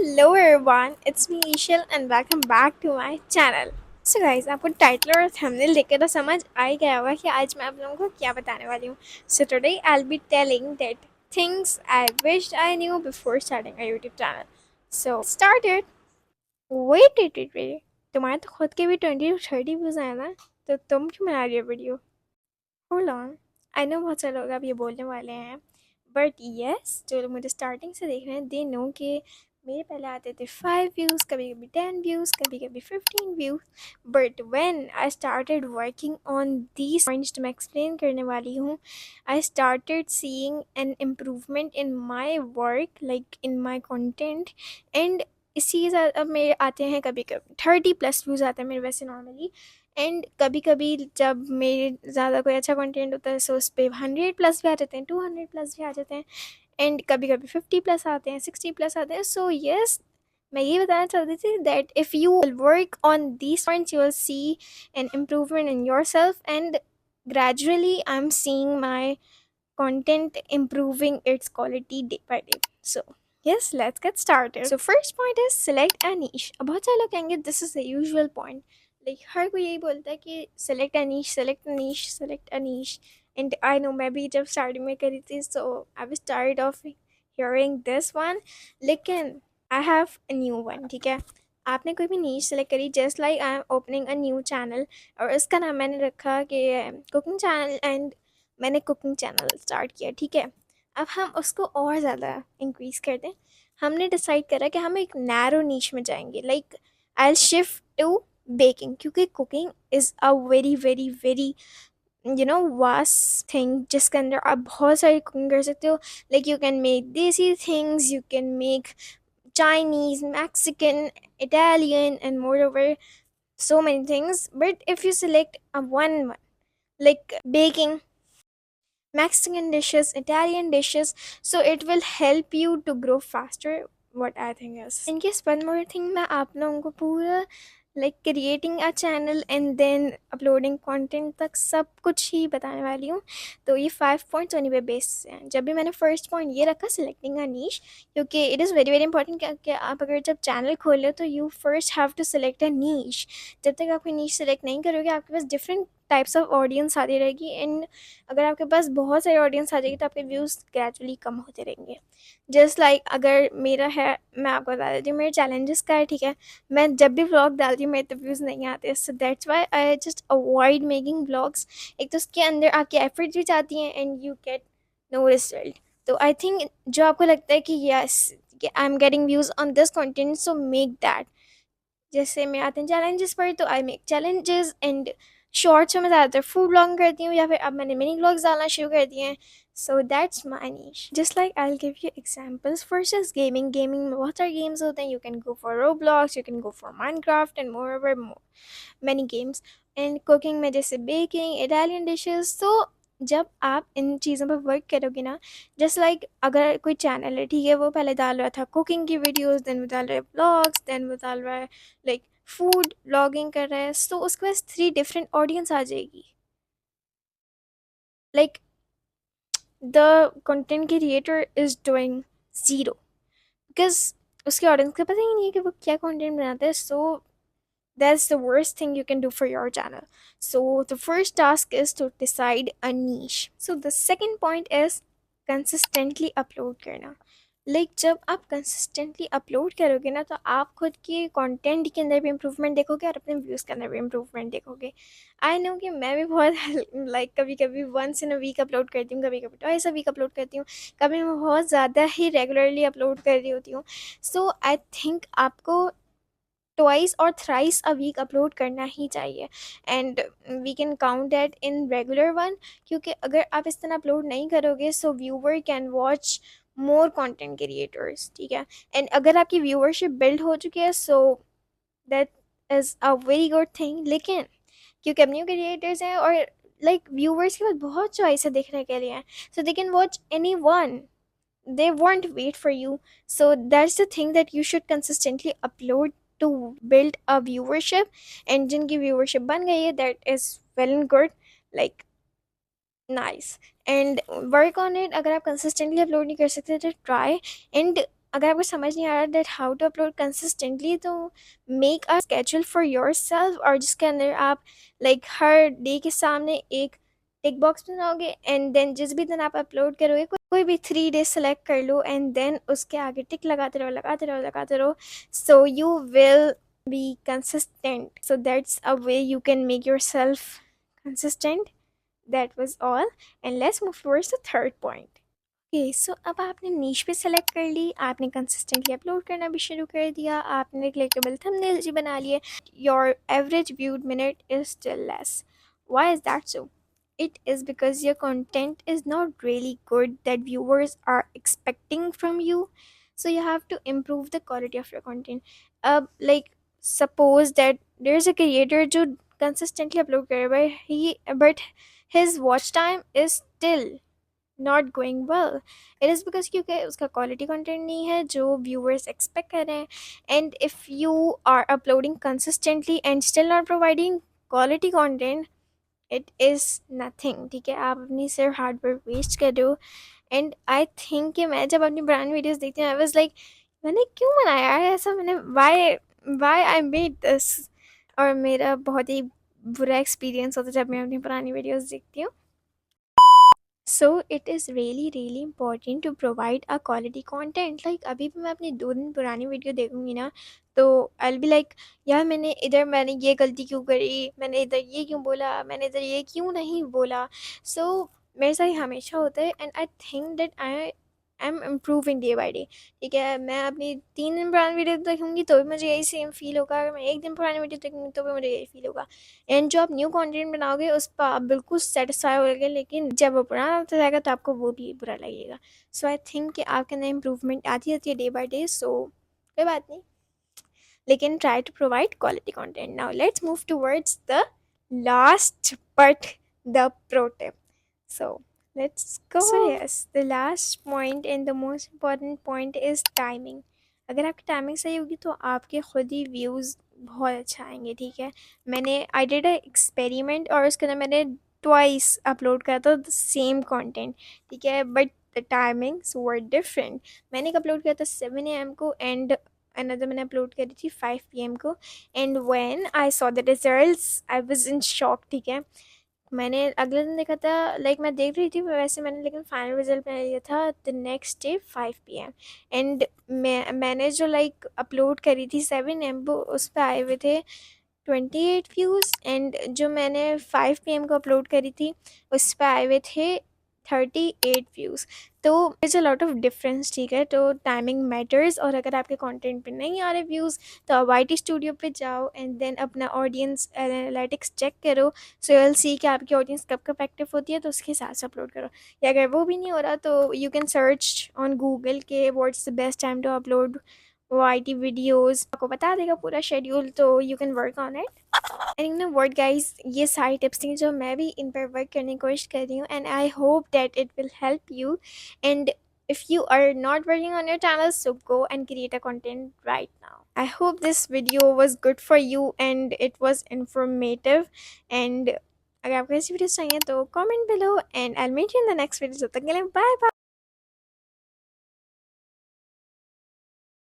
Hello everyone, it's me Ishil and welcome back to my channel. So guys, आपको title और thumbnail देख के तो समझ आ ही गया होगा कि आज मैं आप लोगों को क्या बताने वाली हूँ. So today I'll be telling that things I wished I knew before starting a YouTube channel. So started. Wait. तुम्हारे तो खुद के भी 20 to 30 व्यूज आए ना, तो तुम क्यों बना रही हो video? Hold on. I know बहुत सारे लोग अब ये बोलने वाले हैं, बट येस जो लोग मुझे स्टार्टिंग से देख रहे हैं दे नो कि मेरे पहले आते थे 5 व्यूज़, कभी कभी 10 व्यूज़, कभी कभी 15 views. But when I started working on these points जो मैं एक्सप्लेन करने वाली हूँ, I started seeing N improvement in my work, like in my content. And इसी के साथ अब मेरे आते हैं कभी कभी 30+ व्यूज़ आते हैं मेरे वैसे नॉर्मली. एंड कभी कभी जब मेरे ज़्यादा कोई अच्छा कंटेंट होता है सो उस पर 100+ भी आ जाते हैं, 200+ भी आ जाते हैं. एंड कभी कभी 50+ आते हैं, 60+ आते हैं. सो यस, मैं ये बताना चाहती थी that if you will work on these points you will see an improvement in yourself. And gradually I'm seeing my content improving its quality day by day. So yes, let's get started. So first point is select a niche. अब बहुत सारे लोग कहेंगे this is the usual point. Like हर कोई यही बोलता है कि select a niche, select a niche, select a niche. And I know मैं भी जब starting में करी थी so I was tired of hearing this one. लेकिन I have a new one. ठीक है, आपने कोई भी नीच सेलेक्ट करी just like I am opening a new channel और इसका नाम मैंने रखा कि कुकिंग चैनल. एंड मैंने कुकिंग चैनल स्टार्ट किया. ठीक है, अब हम उसको और ज़्यादा इंक्रीज़ कर दें. हमने डिसाइड करा कि हम एक नैरो नीच में जाएंगे. Like I will shift to baking, क्योंकि cooking is a very very very vast thing जिसके अंदर आप बहुत सारी कुकिंग कर सकते हो. Like you can make desi things, you can make Chinese, Mexican, Italian, and moreover, so many things. But if you select a one, like baking, Mexican dishes, Italian dishes, so it will help you to grow faster. What I think is. In case one more thing, मैं आप लोगों को पूरा like creating a channel and then uploading content तक सब कुछ ही बताने वाली हूँ. तो ये 5 पॉइंट्स उन्हीं पे बेस्ड हैं. जब भी मैंने फर्स्ट पॉइंट ये रखा सिलेक्टिंग अ नीश, क्योंकि it is very very important कि आप अगर जब चैनल खोले तो you first have to select a niche. जब तक आप कोई नीश सेलेक्ट नहीं करोगे आपके पास डिफरेंट टाइप्स ऑफ ऑडियंस आती रहेगी. एंड अगर आपके पास बहुत सारी ऑडियंस आ जाएगी तो आपके व्यूज़ ग्रेजुअली कम होते रहेंगे. जस्ट लाइक अगर मेरा है, मैं आपको बता देती हूँ मेरे चैलेंजेस का है. ठीक है, मैं जब भी व्लॉग डालती हूँ मेरे तो व्यूज़ नहीं आते. So that's why I just avoid making vlogs. एक तो उसके अंदर आपकी एफर्ट्स भी जाती हैं and you get no result. तो आई थिंक जो आपको लगता है कि yes I am getting views on this content so make that. जैसे मैं आते हैं चैलेंजेस पर तो I make challenges. And shorts में मैं ज़्यादातर फूड व्लॉग करती हूँ या फिर अब मैंने मिनी व्लॉग्स डालना शुरू कर दिए हैं. So that's my niche. Just like I will give you examples. First is gaming में बहुत सारे गेम्स होते हैं. You can go for Roblox, you can go for Minecraft and more over many games. And cooking में जैसे baking, Italian dishes. तो जब आप इन चीज़ों पर वर्क करोगे ना, जस्ट लाइक अगर कोई चैनल है, ठीक है, वो पहले डाल रहा था कुकिंग की वीडियोस, देन वो डाल रहा है ब्लॉग्स, देन वो डाल रहा है लाइक फूड ब्लॉगिंग कर रहा है, तो उसके पास 3 डिफरेंट ऑडियंस आ जाएगी. Like the content creator is doing zero because उसके ऑडियंस को पता ही नहीं है कि वो क्या कंटेंट बनाता है. सो that's the worst thing you can do for your channel. So the first task is to decide a niche. So the second point is consistently upload करना. जब आप कंसिस्टेंटली अपलोड करोगे ना तो आप खुद के कंटेंट के अंदर भी इम्प्रूवमेंट देखोगे और अपने व्यूज़ के अंदर भी इम्प्रूवमेंट देखोगे. आई नो कि मैं भी बहुत कभी कभी once in a week upload करती हूँ, कभी कभी ट्वाइस अ वीक अपलोड करती हूँ, कभी मैं बहुत ज़्यादा ही रेगुलरली अपलोड कर रही होती हूँ. सो आई थिंक आपको ट्वाइस और थ्राइस अ वीक अपलोड करना ही चाहिए. And we can count that in regular one, क्योंकि अगर आप इस तरह अपलोड नहीं करोगे so viewer can watch more content creators. ठीक है, एंड अगर आपकी व्यूवरशिप बिल्ड हो चुकी है so that is a very good thing. लेकिन क्योंकि अब न्यू क्रिएटर्स हैं और लाइक व्यूवर्स के पास बहुत चॉइस है देखने के लिए, so they can watch any one, they won't wait for you. So that's the thing that you should consistently upload to build a viewership. And जिनकी viewership बन गई है that is well and good, like nice. And work on it. अगर आप consistently upload नहीं कर सकते तो try. And अगर आपको समझ नहीं आ रहा that how to upload consistently, तो make a schedule for yourself, और जिसके अंदर आप हर डे के सामने एक टिक बॉक्स बनाओगे, एंड देन जिस भी दिन आप अपलोड करोगे कोई भी 3 डेज सेलेक्ट कर लो, एंड देन उसके आगे टिक लगाते रहो लगाते रहो लगाते रहो, so you will be consistent. So that's a way you can make yourself consistent. That was all, and let's move towards the third point. Okay, so अब आपने नीश भी सेलेक्ट कर ली, आपने कंसिस्टेंटली अपलोड करना भी शुरू कर दिया, आपने क्लिकेबल थंबनेल्स भी बना लिए, your average viewed minute is still less. Why is that so? It is because your content is not really good that viewers are expecting from you. So you have to improve the quality of your content. Like suppose that there's a creator who consistently upload करे, but his watch time is still not going well. It is because क्योंकि उसका quality content नहीं है जो viewers expect कर रहे हैं. And if you are uploading consistently and still not providing quality content, it is nothing. ठीक है, आप अपनी सिर्फ हार्ड वर्क वेस्ट कर रहे हो. एंड आई थिंक कि मैं जब अपनी ब्रांड वीडियोज़ देखती हूँ, आई वॉज लाइक मैंने क्यों बनाया है ऐसा, मैंने why why I made this. और मेरा बहुत ही बुरा एक्सपीरियंस होता है जब मैं अपनी पुरानी वीडियोज़ देखती हूँ. So it is really really important to provide a quality content. अभी भी मैं अपनी 2 दिन पुरानी वीडियो देखूंगी ना, तो आई बी लाइक यार मैंने ये गलती क्यों करी, मैंने इधर ये क्यों बोला, मैंने इधर ये क्यों नहीं बोला. सो मेरे साथ ये हमेशा होता है, and I think that I am improving day by day. ठीक है, मैं अपनी 3 दिन पुरानी वीडियो देखूंगी तो भी मुझे यही सेम फील होगा, अगर मैं 1 दिन पुरानी वीडियो देखूंगी तो भी मुझे यही फील होगा. एंड जो आप न्यू कंटेंट बनाओगे उस पर आप बिल्कुल सेटिस्फाई होगे, लेकिन जब वो पुराना होता जाएगा तो आपको वो भी बुरा लगेगा. सो आई थिंक कि आपके अंदर इम्प्रूवमेंट आती रहती है डे बाई डे. सो कोई बात नहीं, लेकिन try to provide quality content. Now let's move towards the last but the pro tip. So let's go. So yes, the last point and the most important point is timing. अगर आपकी timing सही होगी तो आपके खुद ही views बहुत अच्छा आएंगे. ठीक है, मैंने आई डिड अ एक्सपेरिमेंट और उसके अंदर मैंने ट्वाइस अपलोड करा था द सेम कंटेंट. ठीक है, but the timings were different. मैंने एक अपलोड किया था 7 AM को, एंड अनदर मैंने अपलोड करी थी 5 PM को. And when I saw the results I was in shock. ठीक है, मैंने अगले दिन देखा था, मैं देख रही थी वैसे मैंने, लेकिन फाइनल रिजल्ट मैंने लिया था the next day 5 PM. And मैंने जो अपलोड करी थी 7 AM वो उस पर आए हुए थे 28 व्यूज़, एंड जो मैंने 5 PM को अपलोड करी थी उस पर आए हुए थे 38 व्यूज़. तो it's a lot of difference. ठीक है, तो टाइमिंग मैटर्स. और अगर आपके कंटेंट पे नहीं आ रहे व्यूज़ तो आप YT स्टूडियो पे जाओ एंड देन अपना ऑडियंस एनालिटिक्स चेक करो. सो यू विल सी कि आपकी ऑडियंस कब कब एक्टिव होती है, तो उसके हिसाब से अपलोड करो. या अगर वो भी नहीं हो रहा तो you can search on Google के what's the best time to upload YT videos. आपको बता देगा पूरा शेड्यूल, तो you can work on it. And you know what guys, ये सारी टिप्स थी जो मैं भी इन पर वर्क करने की कोशिश कर रही हूँ, and I hope that it will help you. And if you are not working on your channel, so go and create a content right now. I hope this video was good for you and it was informative. And अगर आपको ऐसी videos चाहिए तो comment below and I'll meet you in the next video. तब तक के लिए bye bye.